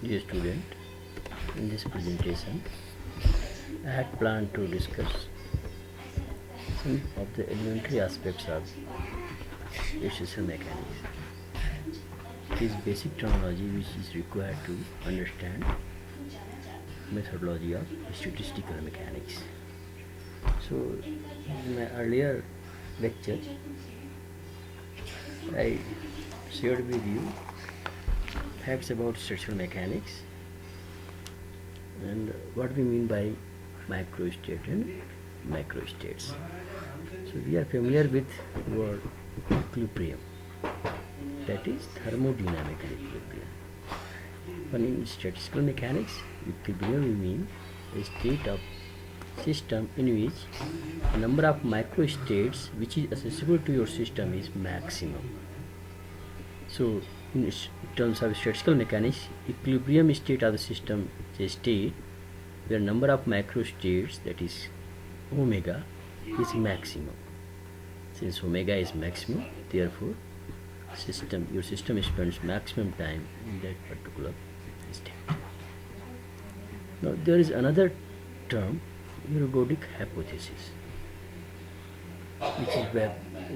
Dear student, in this presentation, I had planned to discuss some of the elementary aspects of electrical mechanics. It is basic terminology which is required to understand methodology of statistical mechanics. So, in my earlier lecture, I shared with you facts about statistical mechanics and what we mean by microstate and macrostates. So we are familiar with word equilibrium, that is thermodynamical equilibrium. But in statistical mechanics, equilibrium we mean a state of system in which the number of microstates which is accessible to your system is maximum. So in terms of statistical mechanics, equilibrium state of the system is a state where number of microstates, that is omega, is maximum. Since omega is maximum, therefore your system spends maximum time in that particular state. Now there is another term, ergodic hypothesis,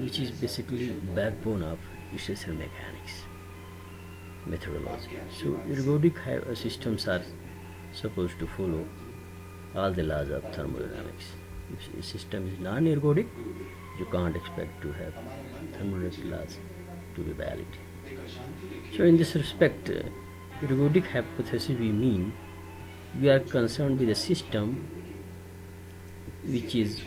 which is basically backbone of statistical mechanics methodology. So ergodic systems are supposed to follow all the laws of thermodynamics. If a system is non-ergodic, you can't expect to have thermodynamic laws to be valid. So in this respect, ergodic hypothesis we are concerned with a system which is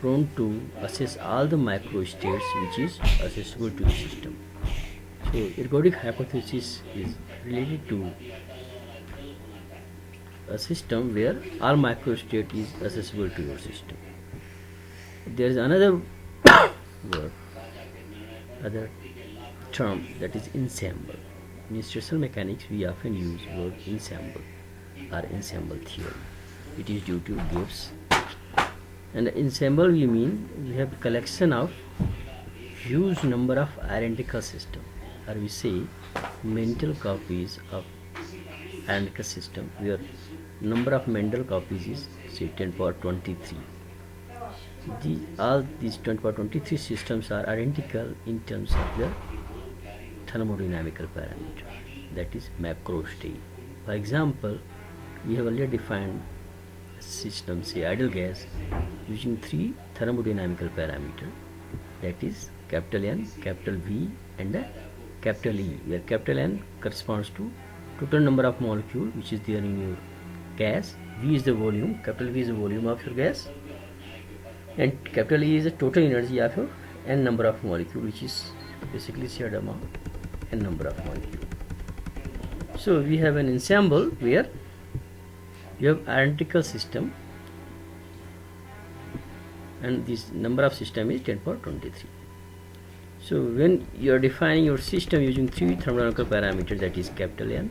prone to assess all the microstates which is accessible to the system. So ergodic hypothesis is related to a system where all microstate is accessible to your system. There is another word, other term, that is ensemble. In statistical mechanics, we often use word ensemble or ensemble theory. It is due to Gibbs. And ensemble we mean we have collection of huge number of identical system, or we say mental copies of identical system, where number of Mendel copies is say 10 power 23. All these 10 power 23 systems are identical in terms of their thermodynamical parameter, that is macrostate. For example, we have already defined a system, say ideal gas, using three thermodynamical parameters, that is capital N, capital V, and capital E, where capital N corresponds to total number of molecules which is there in your gas, V is the volume, capital V is the volume of your gas, and capital E is the total energy of your N number of molecules, which is basically shared among N number of molecules. So we have an ensemble where you have identical system and this number of system is 10 power 23. So when you are defining your system using three thermodynamical parameters, that is capital N,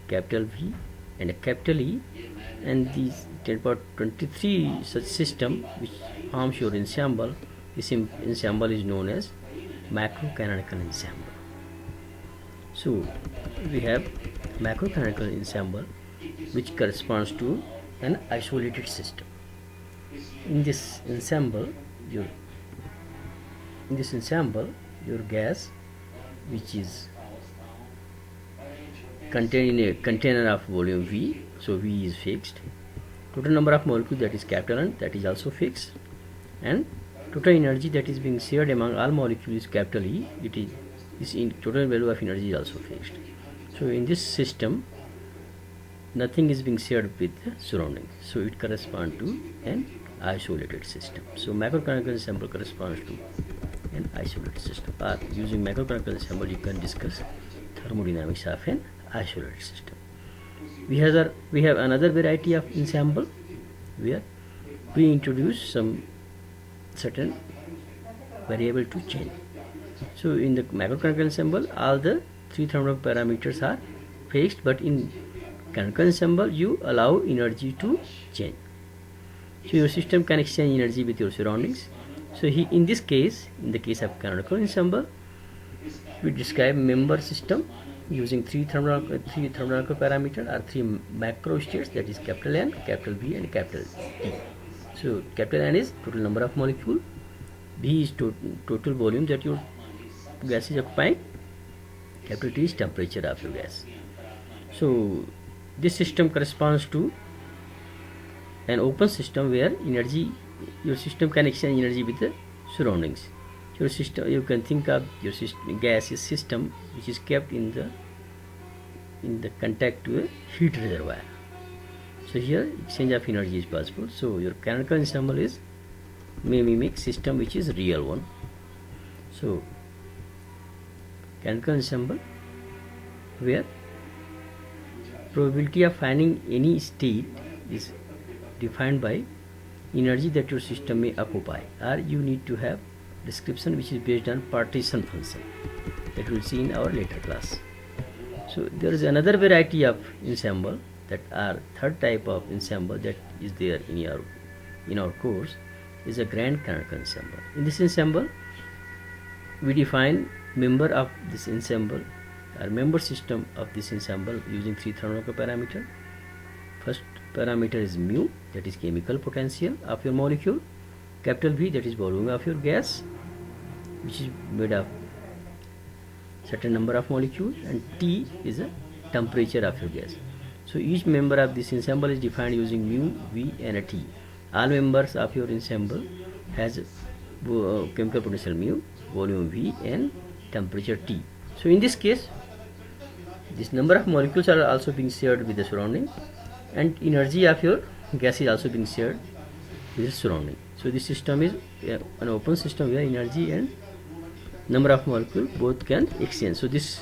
capital V, and a capital E, and these 10 power 23 such system which forms your ensemble, this ensemble is known as macrocanonical ensemble. So we have macrocanonical ensemble which corresponds to an isolated system. In this ensemble, your gas, which is contained in a container of volume V, so V is fixed. Total number of molecules, that is capital N, that is also fixed, and total energy that is being shared among all molecules is capital E. This in total value of energy is also fixed. So in this system, nothing is being shared with the surroundings, so it corresponds to an isolated system. So macrocanonical ensemble corresponds to an isolated system. Or using macrocanonical ensemble, you can discuss thermodynamics of an isolated system. We have another variety of ensemble where we introduce some certain variable to change. So in the macrocanonical ensemble, all the three thermodynamic parameters are fixed, but in canonical ensemble you allow energy to change. So your system can exchange energy with your surroundings. So in the case of canonical ensemble, we describe member system using three thermodynamical parameter or three macro states, that is capital N, capital V and capital T. So capital N is total number of molecule, V is total volume that your gas is occupying, capital T is temperature of your gas. So this system corresponds to an open system where your system can exchange energy with the surroundings. Your system, you can think of your gas system which is kept in the contact to a heat reservoir. So here exchange of energy is possible. So your canonical ensemble is may mimic system which is real one. So canonical ensemble where probability of finding any state is defined by energy that your system may occupy, or you need to have description which is based on partition function that we will see in our later class. So there is another variety of ensemble, that are third type of ensemble that is there in our course, is a grand canonical ensemble. In this ensemble we define member of this ensemble or member system of this ensemble using three thermodynamical parameter. First parameter is mu, that is chemical potential of your molecule, capital V, that is volume of your gas which is made of certain number of molecules, and T is a temperature of your gas. So each member of this ensemble is defined using mu, V and a T. All members of your ensemble has chemical potential mu, volume V and temperature T. So in this case this number of molecules are also being shared with the surrounding, and energy of your gas is also being shared with the surrounding. So this system is an open system where energy and number of molecules both can exchange. So this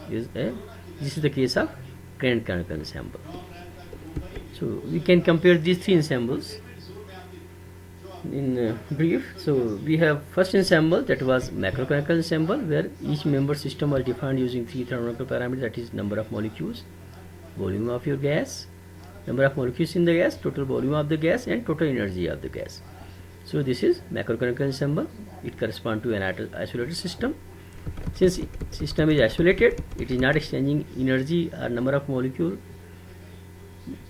is the case of grand canonical ensemble. So we can compare these three ensembles in brief. So we have first ensemble, that was macrocanonical ensemble, where each member system was defined using three thermodynamical parameters, that is number of molecules, volume of your gas, number of molecules in the gas, total volume of the gas and total energy of the gas. So this is macrocanonical ensemble. It corresponds to an isolated system. Since system is isolated, it is not exchanging energy or number of molecule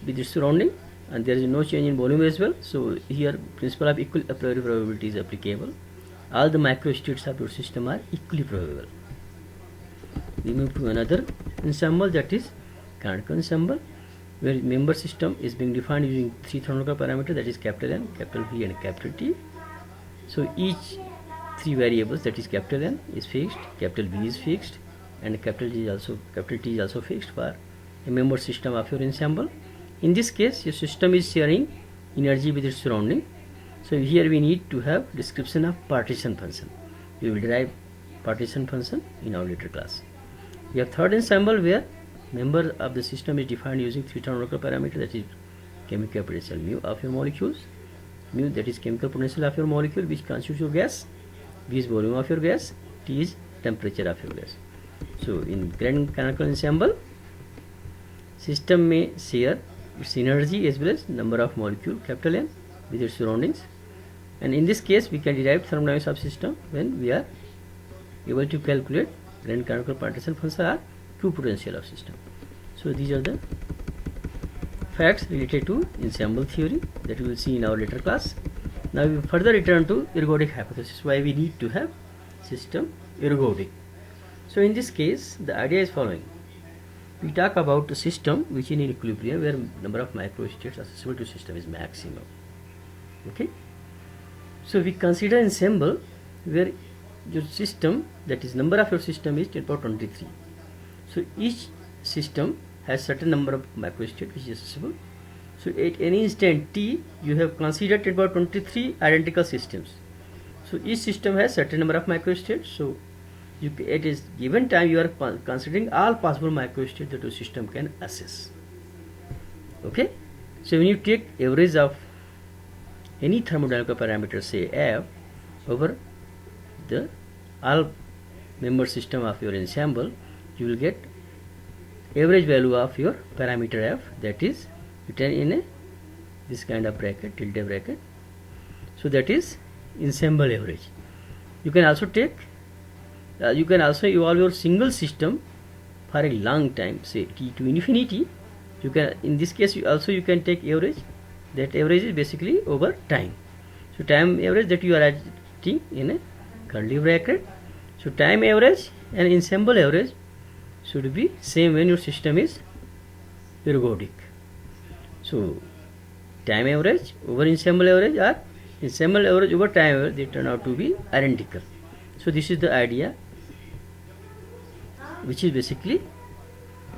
with its surrounding, and there is no change in volume as well. So here principle of equal a priori probability is applicable. All the microstates of your system are equally probable. We move to another ensemble, that is canonical ensemble, where member system is being defined using three thermodynamical parameters, that is capital N, capital V and capital T. So each three variables, that is capital N is fixed, capital V is fixed, and capital T is also fixed for a member system of your ensemble. In this case your system is sharing energy with its surrounding. So here we need to have description of partition function. We will derive partition function in our later class. We have third ensemble where member of the system is defined using three thermodynamical parameters, that is chemical potential mu of your molecules, mu that is chemical potential of your molecule which constitutes your gas, V is volume of your gas, T is temperature of your gas. So in grand canonical ensemble, system may share its energy as well as number of molecule capital N with its surroundings, and in this case we can derive thermodynamics of system when we are able to calculate grand canonical partition function or Q potential of system. So these are the facts related to ensemble theory that we will see in our later class. Now we further return to ergodic hypothesis, why we need to have system ergodic. So in this case the idea is following. We talk about a system which is in equilibrium where number of microstates accessible to system is maximum. Okay. So we consider ensemble where your system, that is number of your system is 10 power 23. So each system has certain number of microstates which is accessible. So at any instant t you have considered 10 power 23 identical systems. So each system has certain number of microstates. So at a given time you are considering all possible microstates that your system can access. Okay. So when you take average of any thermodynamical parameter, say F, over the all member system of your ensemble, you will get average value of your parameter F, that is written in this kind of bracket, tilde bracket. So that is ensemble average. You can also take you can also evolve your single system for a long time, say t to infinity, you can, in this case you can take average. That average is basically over time. So time average that you are adding in a curly bracket. So time average and ensemble average should be same when your system is ergodic. So time average over ensemble average or ensemble average over time average, they turn out to be identical. So this is the idea, which is basically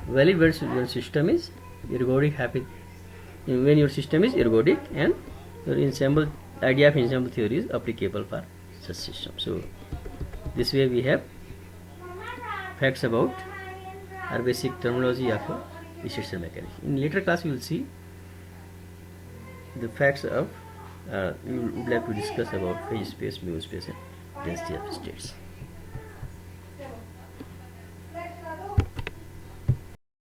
valid when your system is ergodic, happy when your system is ergodic, and your ensemble idea of ensemble theory is applicable for such system. So this way we have facts about our basic terminology of essential mechanics. In later class we will see the facts of we would like to discuss about phase space, Mu space, and density of states.